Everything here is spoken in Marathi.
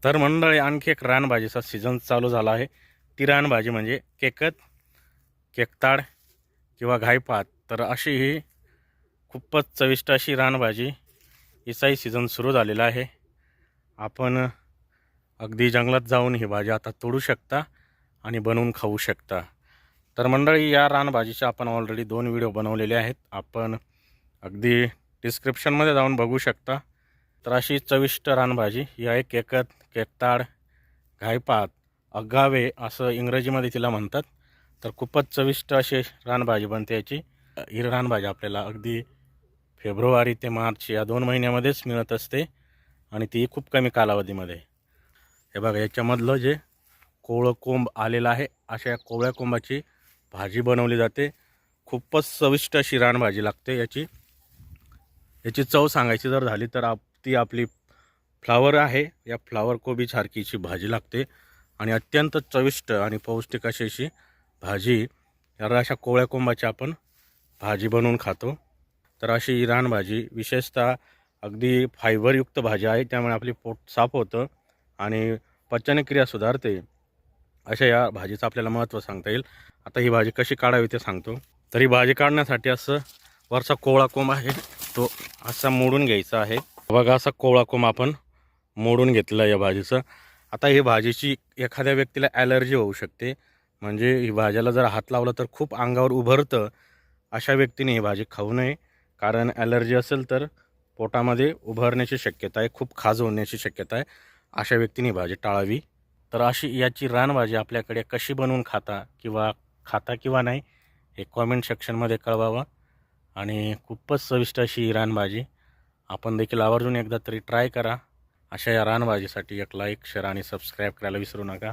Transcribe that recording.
तर मंडळी आणखी एक रानभाजीचा सीझन चालू झाला आहे। ती रानभाजी म्हणजे केकत, केकताड किंवा घाईपात। तर अशी ही खूपच चविष्ट अशी रानभाजी हिचाही सीझन सुरू झालेला आहे। आपण अगदी जंगलात जाऊन ही भाजी आता तोडू शकता आणि बनवून खाऊ शकता। तर मंडळी या रानभाजीचे आपण ऑलरेडी 2 व्हिडिओ बनवलेले आहेत, आपण अगदी डिस्क्रिप्शनमध्ये जाऊन बघू शकता। तर अशी चविष्ट रानभाजी ही आहे केकत, केकताड, घाईपात, अगावे असं इंग्रजीमध्ये तिला म्हणतात। तर खूपच चविष्ट अशी रानभाजी बनते याची। ही रानभाजी आपल्याला अगदी फेब्रुवारी ते मार्च या 2 महिन्यामध्येच मिळत असते आणि ती खूप कमी कालावधीमध्ये। हे बघा याच्यामधलं जे कोवळं कोंब आलेलं आहे, अशा कोवळ्या कोंबाची भाजी बनवली जाते। खूपच चविष्ट अशी रानभाजी लागते याची। याची चव सांगायची जर झाली तर ती आपली फ्लावर आहे, या फ्लावर कोबीसारखीची भाजी लागते आणि अत्यंत चविष्ट आणि पौष्टिक अशी भाजी या अशा कोवळ्या कोंबाची आपण भाजी बनवून खातो। तर अशी रानभाजी विशेषतः अगदी फायबरयुक्त भाजी आहे, त्यामुळे आपली पोट साफ होतं आणि पचनक्रिया सुधारते। अशा या भाजीचं आपल्याला महत्त्व सांगता येईल। आता ही भाजी कशी काढावी ते सांगतो। तर ही भाजी काढण्यासाठी असं वरचा कोवळा कोंब आहे तो असा मोडून घ्यायचा आहे। बघा असा कोवळा कोंब आपण मोडून घेतलं या भाजीचं। आता ही भाजीची एखाद्या व्यक्तीला ॲलर्जी होऊ शकते, म्हणजे ही भाजीला जर हात लावला तर खूप अंगावर उभरतं। अशा व्यक्तीने ही भाजी खाऊ नये, कारण ॲलर्जी असेल तर पोटामध्ये उभरण्याची शक्यता आहे, खूप खाज होण्याची शक्यता आहे। अशा व्यक्तीने ही भाजी टाळावी। तर अशी याची रानभाजी आपल्याकडे कशी बनवून खाता किंवा नाही हे कॉमेंट सेक्शनमध्ये कळवावं। आणि खूपच चविष्ट अशी ही रानभाजी आपण देखील आवर्जून एकदा तरी ट्राय करा। अशा या रानभाजीसाठी एक लाईक, शेअर आणि सबस्क्राईब करायला विसरू नका।